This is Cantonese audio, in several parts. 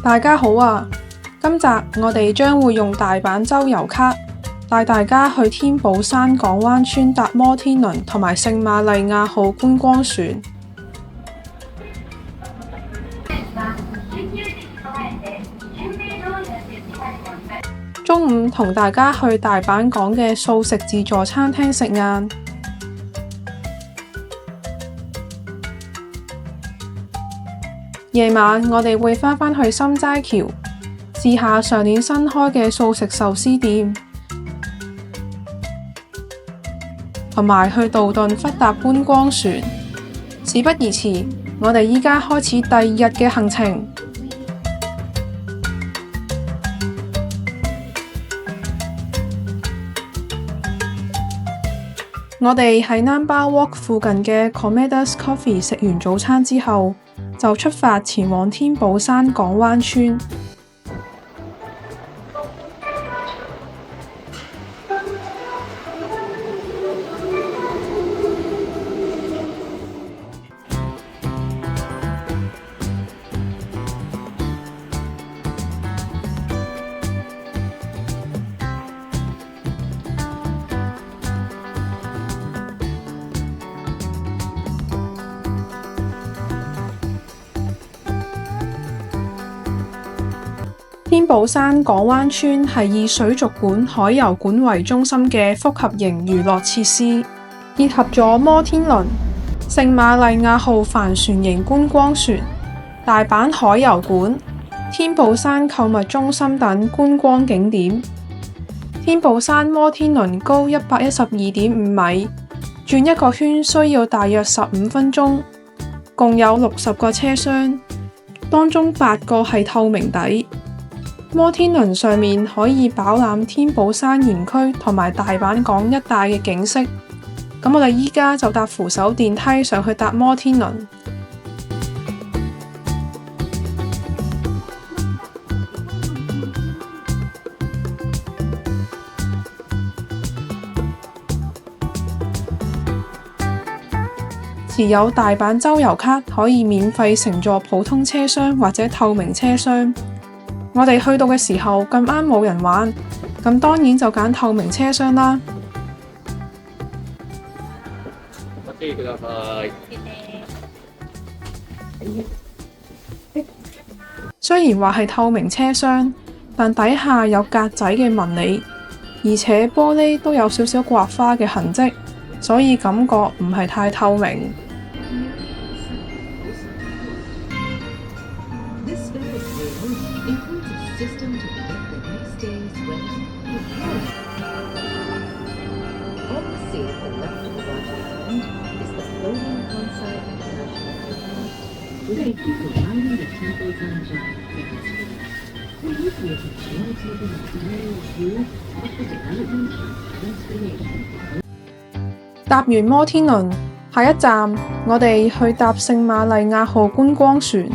大家好啊！今集我哋將會用大阪周遊卡帶大家去天保山港灣村搭摩天輪同埋聖瑪麗亞號觀光船。中午同大家去大阪港嘅素食自助餐廳食晏。夜晚我哋會返去心齋橋，試下上年新開嘅素食壽司店，同埋去道頓忽搭觀光船。事不宜遲，我哋依家開始第二日嘅行程。我哋喺 Namba Walk 附近嘅 Komeda's Coffee 食完早餐之後，就出發前往天保山港灣村。天保山港灣村係以水族館、海遊館為中心嘅複合型娛樂設施，結合咗摩天輪、聖瑪麗亞號帆船型觀光船、大阪海遊館、天保山購物中心等觀光景點。天保山摩天輪高112.5米，轉一個圈需要大約15分鐘，共有60個車廂，當中8個係透明底。摩天輪上面可以飽覽天保山園區同埋大阪港一帶嘅景色。咁我哋依家就搭扶手電梯上去搭摩天輪。持有大阪周遊卡可以免費乘坐普通車廂或者透明車廂。我哋去到嘅時候咁啱冇人玩，咁當然就揀透明車廂啦。雖然話係透明車廂，但底下有格仔嘅紋理，而且玻璃都有少少刮花嘅痕跡，所以感覺唔係太透明。搭完摩天輪，下一站我哋去搭聖瑪麗亞號觀光船。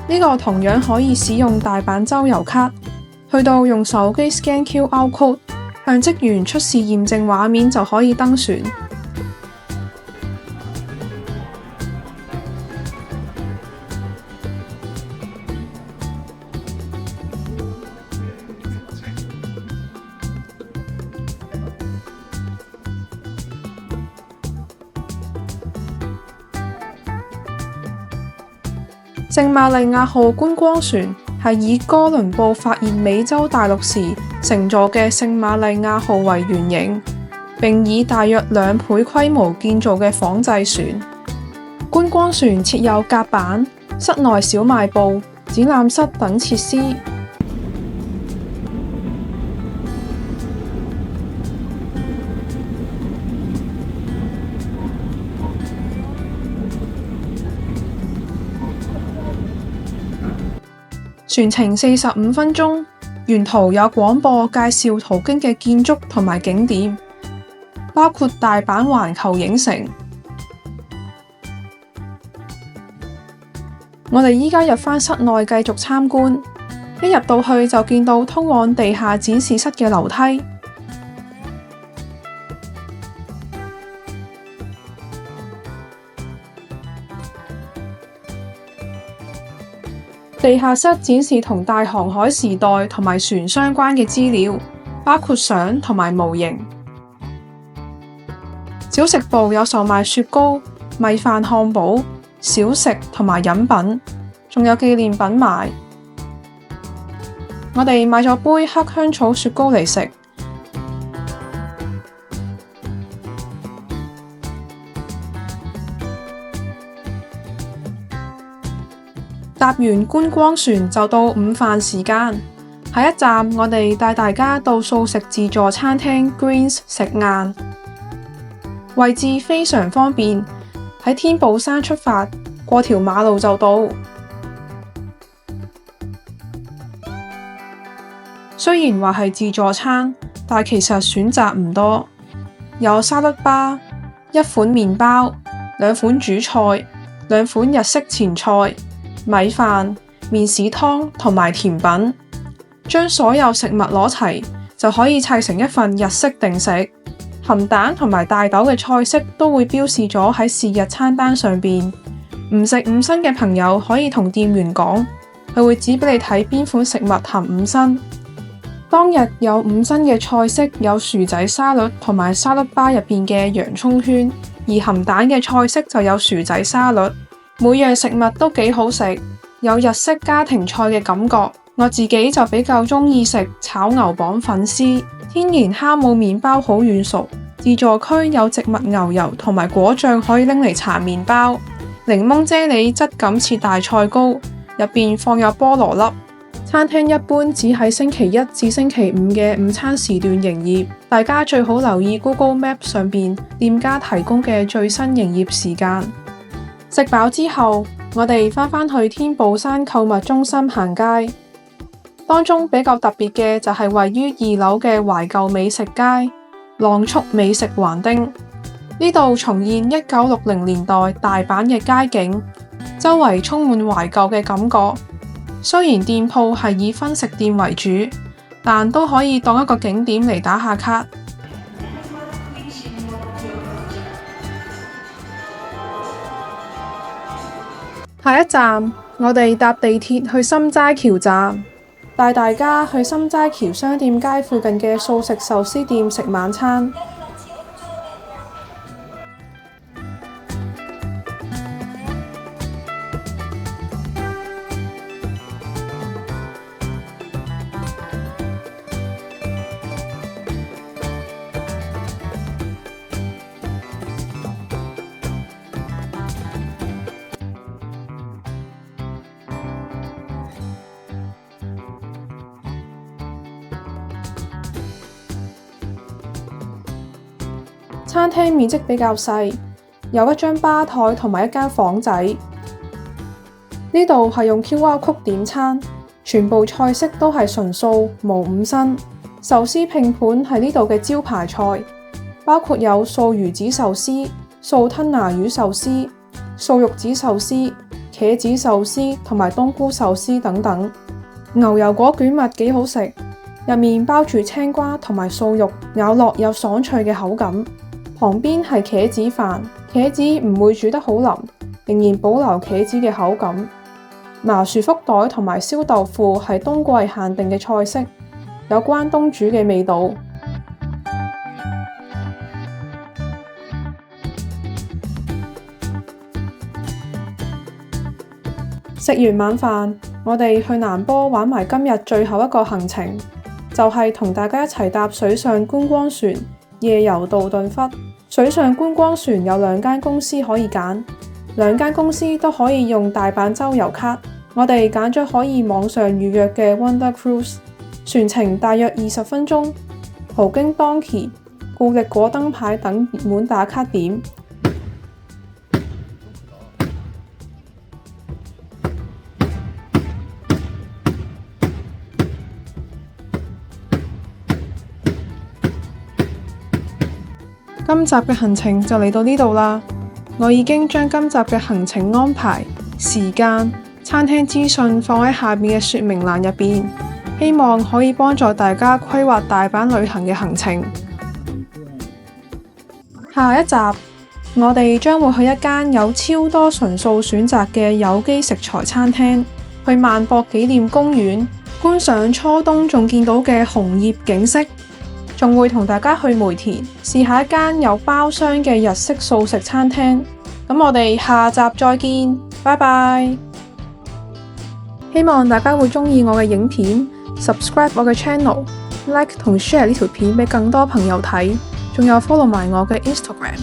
呢個同樣可以使用大阪周遊卡，去到用手機 scan QR code， 向職員出示驗證畫面就可以登船。聖瑪麗亞號觀光船係以哥倫布發現美洲大陸時乘坐嘅聖瑪麗亞號為原型，並以大約2倍規模建造嘅仿製船。觀光船設有甲板、室內小賣部、展覽室等設施。船程45分鐘，沿途有廣播介紹途經嘅建築同埋景點，包括大阪環球影城。我哋依家入返室內繼續參觀，一入到去就見到通往地下展示室嘅樓梯。地下室展示同大航海時代同埋船相關嘅資料，包括相同埋模型。小食部有售賣雪糕、米飯漢堡、小食同埋飲品，仲有紀念品賣。我哋買咗杯黑香草雪糕嚟食。搭完觀光船就到午飯時間，下一站我哋帶大家到素食自助餐廳 Greens 食晏，位置非常方便，喺天保山出發，過條馬路就到。雖然話係自助餐，但其實選擇唔多，有沙律吧、一款麵包、2款主菜、2款日式前菜、米飯、麵豉湯同埋甜品，將所有食物攞齊就可以砌成一份日式定食。含蛋同埋大豆嘅菜式都會標示咗喺是日餐單上邊。唔食五辛嘅朋友可以同店員講，佢會指俾你睇邊款食物含五辛。當日有五辛嘅菜式有薯仔沙律同埋沙律吧入邊嘅洋蔥圈，而含蛋嘅菜式就有薯仔沙律。每樣食物都幾好食，有日式家庭菜嘅感覺。我自己就比較鍾意食炒牛蒡粉絲，天然蝦姆麵包好軟熟。自助區有植物牛油同埋果醬可以拎嚟搽麵包。檸檬啫喱質感似大菜糕，入邊放有菠蘿粒。餐廳一般只喺星期一至星期五嘅午餐時段營業，大家最好留意 Google Map 上邊店家提供嘅最新營業時間。食飽之後，我哋返去天保山購物中心行街。當中比較特別嘅就係位於2樓嘅懷舊美食街浪速美食橫丁，呢度重現1960年代大阪嘅街景，周圍充滿懷舊嘅感覺。雖然店鋪係以分食店為主，但都可以當一個景點嚟打下卡。下一站，我哋搭地鐵去心齋橋站，帶大家去心齋橋商店街附近嘅素食壽司店食晚餐。餐廳面積比較細，有一張吧台同埋一間房仔。呢度係用 QR Code 點餐，全部菜式都係純素，無五辛。壽司拼盤係呢度嘅招牌菜，包括有素魚子壽司、素吞拿魚壽司、素肉子壽司、茄子壽司同埋冬菇壽司等等。牛油果卷物幾好食，入面包住青瓜同埋素肉，咬落有爽脆嘅口感。旁邊係茄子飯，茄子唔會煮得好腍，仍然保留茄子嘅口感。麻薯福袋同埋燒豆腐係冬季限定嘅菜式，有關東煮嘅味道。食完晚飯，我哋去南波玩埋今日最後一個行程，就係同大家一齊搭水上觀光船夜遊道頓窟。水上觀光船有2間公司可以揀，2間公司都可以用大阪周遊卡。我哋揀咗可以網上預約嘅 Wonder Cruise， 船程大約20分鐘，途經 Donki、固力果燈牌等熱門打卡點。今集嘅行程就嚟到呢度啦，我已經將今集嘅行程安排、時間、餐廳資訊放喺下面嘅說明欄入邊，希望可以幫助大家規劃大阪旅行嘅行程。下一集我哋將會去一間有超多純素選擇嘅有機食材餐廳，去萬博紀念公園觀賞初冬仲見到嘅紅葉景色，仲會同大家去梅田試下一間有包廂嘅日式素食餐廳。咁我哋下集再見，拜拜！希望大家會鍾意我嘅影片，subscribe 我嘅 channel，like 同 share 呢條片俾更多朋友睇，仲有 follow埋我嘅 Instagram。